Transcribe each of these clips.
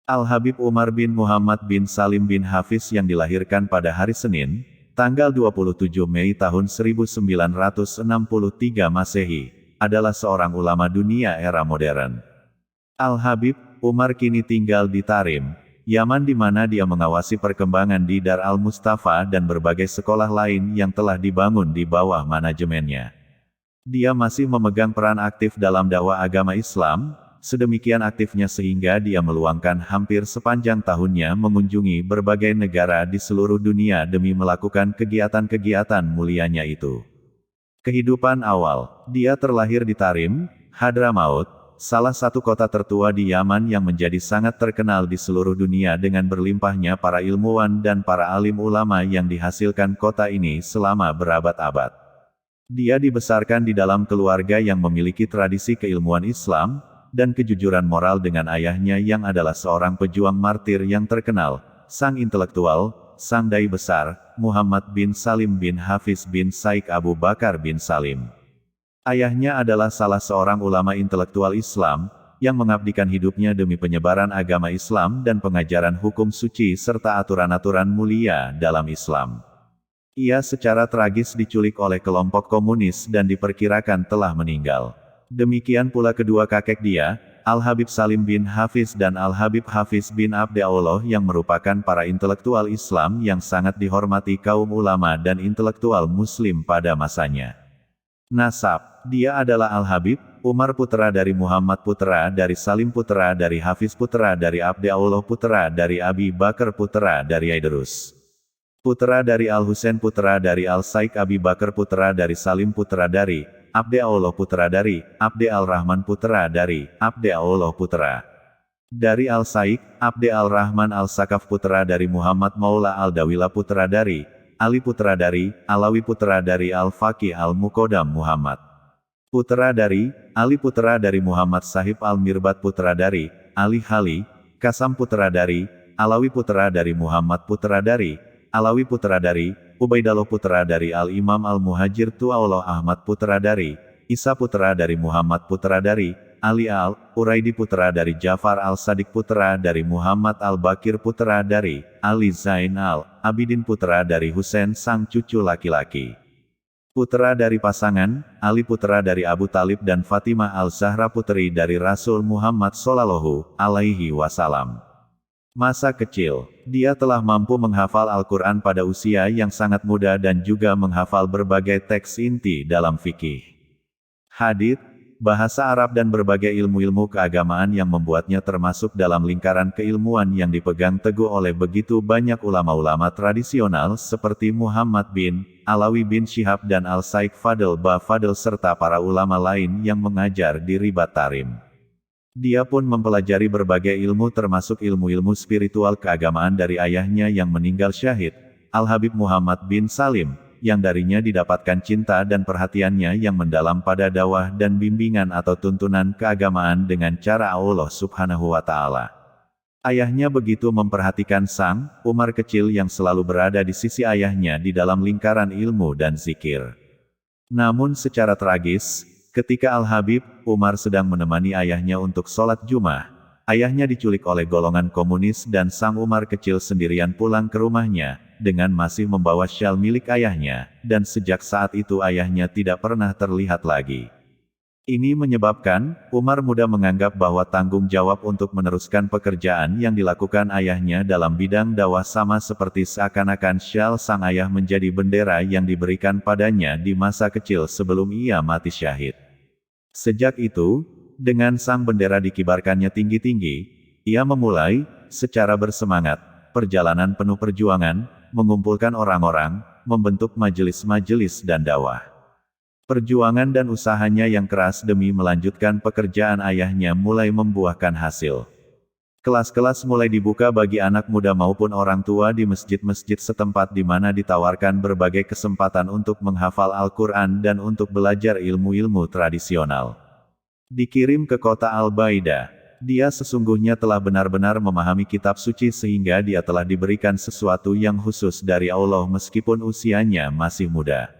Al-Habib Umar bin Muhammad bin Salim bin Hafiz yang dilahirkan pada hari Senin, tanggal 27 Mei tahun 1963 Masehi, adalah seorang ulama dunia era modern. Al-Habib Umar kini tinggal di Tarim, Yaman di mana dia mengawasi perkembangan di Dar al-Mustafa dan berbagai sekolah lain yang telah dibangun di bawah manajemennya. Dia masih memegang peran aktif dalam dakwah agama Islam, sedemikian aktifnya sehingga dia meluangkan hampir sepanjang tahunnya mengunjungi berbagai negara di seluruh dunia demi melakukan kegiatan-kegiatan mulianya itu. Kehidupan awal, dia terlahir di Tarim, Hadramaut, salah satu kota tertua di Yaman yang menjadi sangat terkenal di seluruh dunia dengan berlimpahnya para ilmuwan dan para alim ulama yang dihasilkan kota ini selama berabad-abad. Dia dibesarkan di dalam keluarga yang memiliki tradisi keilmuan Islam, dan kejujuran moral dengan ayahnya yang adalah seorang pejuang martir yang terkenal, sang intelektual, sang dai besar, Muhammad bin Salim bin Hafiz bin Saik Abu Bakar bin Salim. Ayahnya adalah salah seorang ulama intelektual Islam, yang mengabdikan hidupnya demi penyebaran agama Islam dan pengajaran hukum suci serta aturan-aturan mulia dalam Islam. Ia secara tragis diculik oleh kelompok komunis dan diperkirakan telah meninggal. Demikian pula kedua kakek dia, Al-Habib Salim bin Hafiz dan Al-Habib Hafiz bin Abdallah yang merupakan para intelektual Islam yang sangat dihormati kaum ulama dan intelektual Muslim pada masanya. Nasab, dia adalah Al-Habib Umar putra dari Muhammad putra dari Salim putra dari Hafiz putra dari Abdallah putra dari Abi Bakar putra dari Idrus. Putra dari Al-Husain putra dari Al-Saik Abi Bakar putra dari Salim putra dari Abdallah putra dari Abdal-Rahman putra dari Abdallah putra dari Al-Saik, Abdal-Rahman Al-Sakaf putra dari Muhammad Maula Al-Dawila putra dari Ali putra dari Alawi putra dari Al-Faqih Al-Muqaddam Muhammad putra dari Ali putra dari Muhammad Sahib Al-Mirbat putra dari Ali Hali, Kasam putra dari Alawi putra dari Muhammad putra dari Alawi putra dari Ubaidallah putra dari Al-Imam Al-Muhajir Tu'aullah Ahmad putra dari Isa putra dari Muhammad putra dari Ali Al-Uraidi putra dari Jafar Al-Sadiq putra dari Muhammad Al-Bakir putra dari Ali Zain Al-Abidin putra dari Husain sang cucu laki-laki. Putra dari pasangan, Ali putra dari Abu Talib dan Fatimah Al-Zahra putri dari Rasul Muhammad Shallallahu Alaihi Wasallam. Masa kecil, dia telah mampu menghafal Al-Quran pada usia yang sangat muda dan juga menghafal berbagai teks inti dalam fikih, hadits, bahasa Arab dan berbagai ilmu-ilmu keagamaan yang membuatnya termasuk dalam lingkaran keilmuan yang dipegang teguh oleh begitu banyak ulama-ulama tradisional seperti Muhammad bin Alawi bin Syihab dan Al-Saik Fadl Ba Fadl serta para ulama lain yang mengajar di Ribat Tarim. Dia pun mempelajari berbagai ilmu termasuk ilmu-ilmu spiritual keagamaan dari ayahnya yang meninggal syahid, Al-Habib Muhammad bin Salim, yang darinya didapatkan cinta dan perhatiannya yang mendalam pada dakwah dan bimbingan atau tuntunan keagamaan dengan cara Allah Subhanahu wa Ta'ala. Ayahnya begitu memperhatikan sang Umar kecil yang selalu berada di sisi ayahnya di dalam lingkaran ilmu dan zikir. Namun secara tragis, ketika Al-Habib Umar sedang menemani ayahnya untuk sholat Jumat, ayahnya diculik oleh golongan komunis dan sang Umar kecil sendirian pulang ke rumahnya, dengan masih membawa syal milik ayahnya, dan sejak saat itu ayahnya tidak pernah terlihat lagi. Ini menyebabkan, Umar muda menganggap bahwa tanggung jawab untuk meneruskan pekerjaan yang dilakukan ayahnya dalam bidang dakwah sama seperti seakan-akan syal sang ayah menjadi bendera yang diberikan padanya di masa kecil sebelum ia mati syahid. Sejak itu, dengan sang bendera dikibarkannya tinggi-tinggi, ia memulai, secara bersemangat, perjalanan penuh perjuangan, mengumpulkan orang-orang, membentuk majelis-majelis dan dakwah. Perjuangan dan usahanya yang keras demi melanjutkan pekerjaan ayahnya mulai membuahkan hasil. Kelas-kelas mulai dibuka bagi anak muda maupun orang tua di masjid-masjid setempat di mana ditawarkan berbagai kesempatan untuk menghafal Al-Quran dan untuk belajar ilmu-ilmu tradisional. Dikirim ke kota Al-Baida, dia sesungguhnya telah benar-benar memahami kitab suci sehingga dia telah diberikan sesuatu yang khusus dari Allah meskipun usianya masih muda.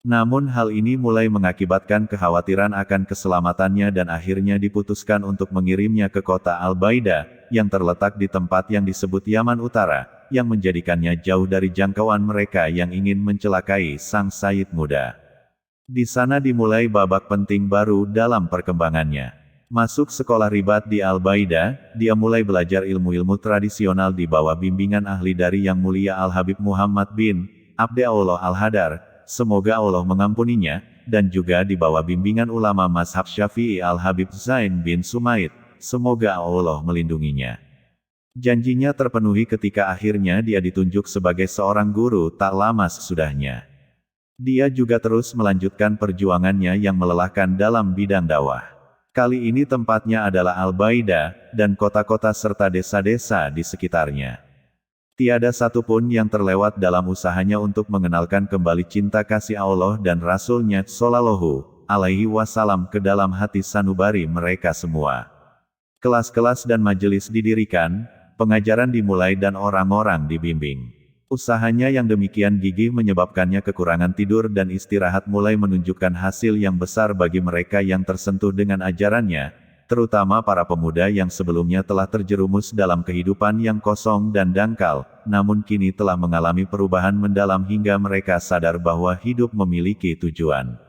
Namun hal ini mulai mengakibatkan kekhawatiran akan keselamatannya dan akhirnya diputuskan untuk mengirimnya ke kota Al-Baida, yang terletak di tempat yang disebut Yaman Utara, yang menjadikannya jauh dari jangkauan mereka yang ingin mencelakai sang Sayyid muda. Di sana dimulai babak penting baru dalam perkembangannya. Masuk sekolah ribat di Al-Baida, dia mulai belajar ilmu-ilmu tradisional di bawah bimbingan ahli dari Yang Mulia Al-Habib Muhammad bin Abdullah Al-Hadar, semoga Allah mengampuninya, dan juga di bawah bimbingan ulama mazhab Syafi'i Al-Habib Zain bin Sumaid, semoga Allah melindunginya. Janjinya terpenuhi ketika akhirnya dia ditunjuk sebagai seorang guru tak lama sesudahnya. Dia juga terus melanjutkan perjuangannya yang melelahkan dalam bidang dakwah. Kali ini tempatnya adalah Al-Baida, dan kota-kota serta desa-desa di sekitarnya. Tiada satupun yang terlewat dalam usahanya untuk mengenalkan kembali cinta kasih Allah dan Rasul-Nya Shallallahu Alaihi Wasallam ke dalam hati sanubari mereka semua. Kelas-kelas dan majelis didirikan, pengajaran dimulai dan orang-orang dibimbing. Usahanya yang demikian gigih menyebabkannya kekurangan tidur dan istirahat mulai menunjukkan hasil yang besar bagi mereka yang tersentuh dengan ajarannya, terutama para pemuda yang sebelumnya telah terjerumus dalam kehidupan yang kosong dan dangkal, namun kini telah mengalami perubahan mendalam hingga mereka sadar bahwa hidup memiliki tujuan.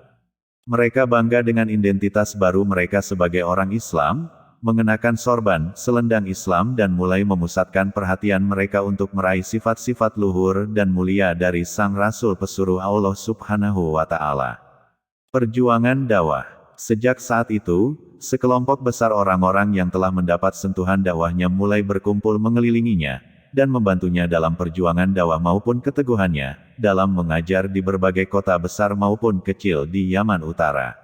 Mereka bangga dengan identitas baru mereka sebagai orang Islam, mengenakan sorban, selendang Islam dan mulai memusatkan perhatian mereka untuk meraih sifat-sifat luhur dan mulia dari Sang Rasul pesuruh Allah Subhanahu wa Ta'ala. Perjuangan dakwah. Sejak saat itu, sekelompok besar orang-orang yang telah mendapat sentuhan dakwahnya mulai berkumpul mengelilinginya, dan membantunya dalam perjuangan dakwah maupun keteguhannya, dalam mengajar di berbagai kota besar maupun kecil di Yaman Utara.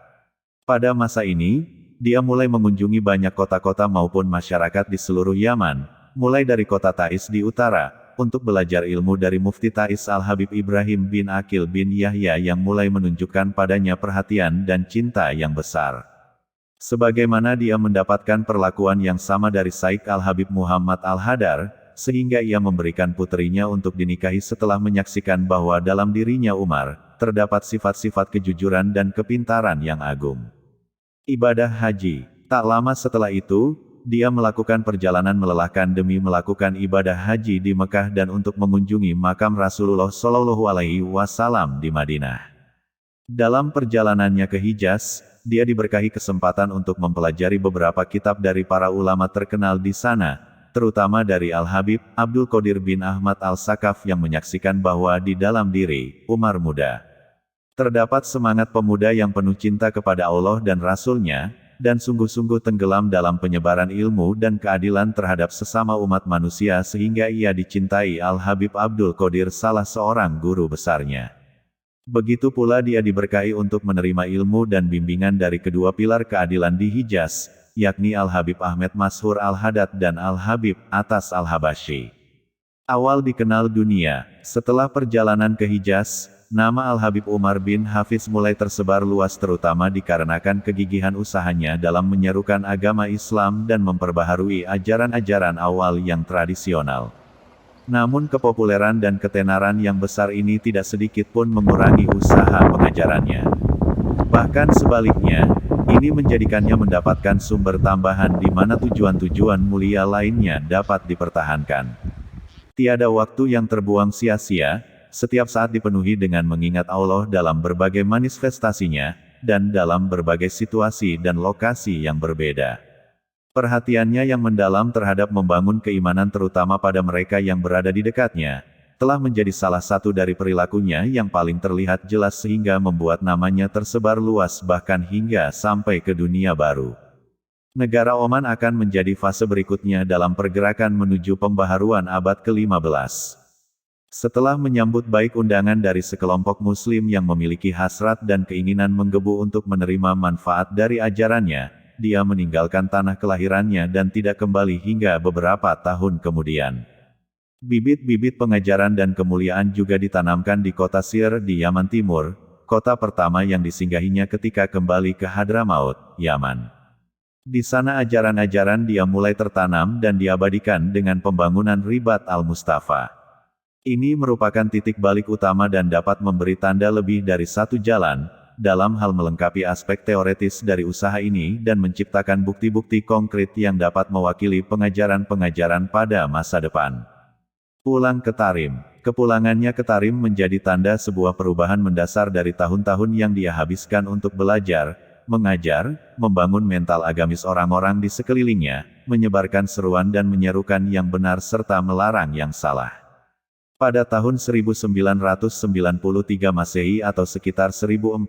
Pada masa ini, dia mulai mengunjungi banyak kota-kota maupun masyarakat di seluruh Yaman, mulai dari kota Taiz di utara, untuk belajar ilmu dari Mufti Taiz Al-Habib Ibrahim bin Aqil bin Yahya yang mulai menunjukkan padanya perhatian dan cinta yang besar. Sebagaimana dia mendapatkan perlakuan yang sama dari Sayyid Al-Habib Muhammad Al-Hadar, sehingga ia memberikan puterinya untuk dinikahi setelah menyaksikan bahwa dalam dirinya Umar, terdapat sifat-sifat kejujuran dan kepintaran yang agung. Ibadah haji. Tak lama setelah itu, dia melakukan perjalanan melelahkan demi melakukan ibadah haji di Mekah dan untuk mengunjungi makam Rasulullah Shallallahu Alaihi Wasallam di Madinah. Dalam perjalanannya ke Hijaz, dia diberkahi kesempatan untuk mempelajari beberapa kitab dari para ulama terkenal di sana, terutama dari Al-Habib Abdul Qadir bin Ahmad Al-Sakaf yang menyaksikan bahwa di dalam diri Umar muda terdapat semangat pemuda yang penuh cinta kepada Allah dan Rasul-Nya, dan sungguh-sungguh tenggelam dalam penyebaran ilmu dan keadilan terhadap sesama umat manusia sehingga ia dicintai Al-Habib Abdul Qadir salah seorang guru besarnya. Begitu pula dia diberkahi untuk menerima ilmu dan bimbingan dari kedua pilar keadilan di Hijaz, yakni Al-Habib Ahmed Mashur Al-Haddad dan Al-Habib Atas Al-Habashi. Awal dikenal dunia, setelah perjalanan ke Hijaz, nama Al-Habib Umar bin Hafiz mulai tersebar luas terutama dikarenakan kegigihan usahanya dalam menyerukan agama Islam dan memperbaharui ajaran-ajaran awal yang tradisional. Namun kepopuleran dan ketenaran yang besar ini tidak sedikit pun mengurangi usaha pengajarannya. Bahkan sebaliknya, ini menjadikannya mendapatkan sumber tambahan di mana tujuan-tujuan mulia lainnya dapat dipertahankan. Tiada waktu yang terbuang sia-sia, setiap saat dipenuhi dengan mengingat Allah dalam berbagai manifestasinya, dan dalam berbagai situasi dan lokasi yang berbeda. Perhatiannya yang mendalam terhadap membangun keimanan terutama pada mereka yang berada di dekatnya, telah menjadi salah satu dari perilakunya yang paling terlihat jelas sehingga membuat namanya tersebar luas bahkan hingga sampai ke dunia baru. Negara Oman akan menjadi fase berikutnya dalam pergerakan menuju pembaharuan abad ke-15. Setelah menyambut baik undangan dari sekelompok muslim yang memiliki hasrat dan keinginan menggebu untuk menerima manfaat dari ajarannya, dia meninggalkan tanah kelahirannya dan tidak kembali hingga beberapa tahun kemudian. Bibit-bibit pengajaran dan kemuliaan juga ditanamkan di kota Sir di Yaman Timur, kota pertama yang disinggahinya ketika kembali ke Hadramaut, Yaman. Di sana ajaran-ajaran dia mulai tertanam dan diabadikan dengan pembangunan Ribat Al-Mustafa. Ini merupakan titik balik utama dan dapat memberi tanda lebih dari satu jalan, dalam hal melengkapi aspek teoretis dari usaha ini dan menciptakan bukti-bukti konkret yang dapat mewakili pengajaran-pengajaran pada masa depan. Pulang ke Tarim. Kepulangannya ke Tarim menjadi tanda sebuah perubahan mendasar dari tahun-tahun yang dia habiskan untuk belajar, mengajar, membangun mental agamis orang-orang di sekelilingnya, menyebarkan seruan dan menyerukan yang benar serta melarang yang salah. Pada tahun 1993 Masehi atau sekitar 1414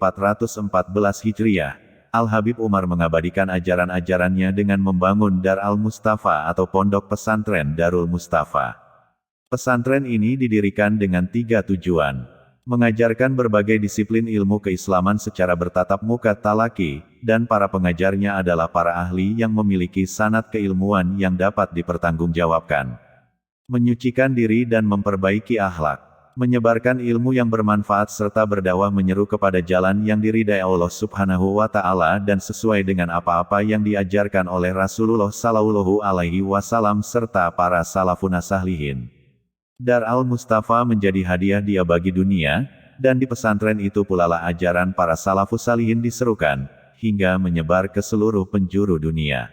Hijriah, Al-Habib Umar mengabadikan ajaran-ajarannya dengan membangun Dar al-Mustafa atau Pondok Pesantren Darul Mustafa. Pesantren ini didirikan dengan 3 tujuan. Mengajarkan berbagai disiplin ilmu keislaman secara bertatap muka talaki, dan para pengajarnya adalah para ahli yang memiliki sanad keilmuan yang dapat dipertanggungjawabkan. Menyucikan diri dan memperbaiki akhlak, menyebarkan ilmu yang bermanfaat serta berdakwah menyeru kepada jalan yang diridai Allah Subhanahu wa Ta'ala dan sesuai dengan apa-apa yang diajarkan oleh Rasulullah Shallallahu Alaihi Wasallam serta para salafun salihin. Dar al-Mustafa menjadi hadiah dia bagi dunia, dan di pesantren itu pula lah ajaran para salafus salihin diserukan, hingga menyebar ke seluruh penjuru dunia.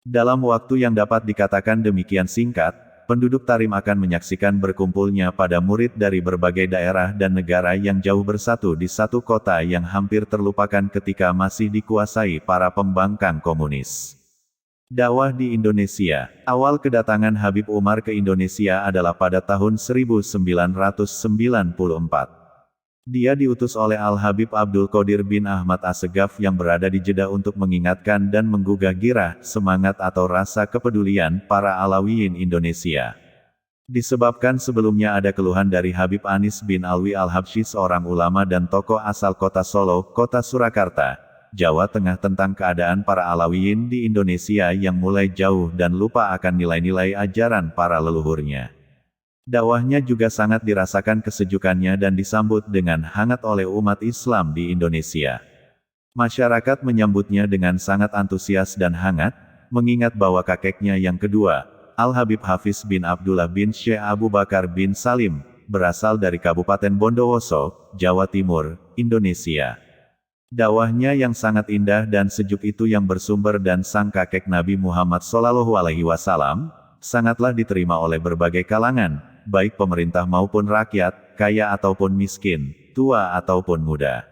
Dalam waktu yang dapat dikatakan demikian singkat, penduduk Tarim akan menyaksikan berkumpulnya pada murid dari berbagai daerah dan negara yang jauh bersatu di satu kota yang hampir terlupakan ketika masih dikuasai para pembangkang komunis. Dakwah di Indonesia. Awal kedatangan Habib Umar ke Indonesia adalah pada tahun 1994. Dia diutus oleh Al-Habib Abdul Qadir bin Ahmad Assegaf yang berada di Jeddah untuk mengingatkan dan menggugah girah, semangat atau rasa kepedulian para Alawiyin Indonesia. Disebabkan sebelumnya ada keluhan dari Habib Anis bin Alwi Al-Habsyi seorang ulama dan tokoh asal kota Solo, kota Surakarta, Jawa Tengah tentang keadaan para Alawiyin di Indonesia yang mulai jauh dan lupa akan nilai-nilai ajaran para leluhurnya. Dakwahnya juga sangat dirasakan kesejukannya dan disambut dengan hangat oleh umat Islam di Indonesia. Masyarakat menyambutnya dengan sangat antusias dan hangat, mengingat bahwa kakeknya yang kedua, Al-Habib Hafiz bin Abdullah bin Syekh Abu Bakar bin Salim, berasal dari Kabupaten Bondowoso, Jawa Timur, Indonesia. Dakwahnya yang sangat indah dan sejuk itu yang bersumber dan sang kakek Nabi Muhammad SAW, sangatlah diterima oleh berbagai kalangan, baik pemerintah maupun rakyat, kaya ataupun miskin, tua ataupun muda.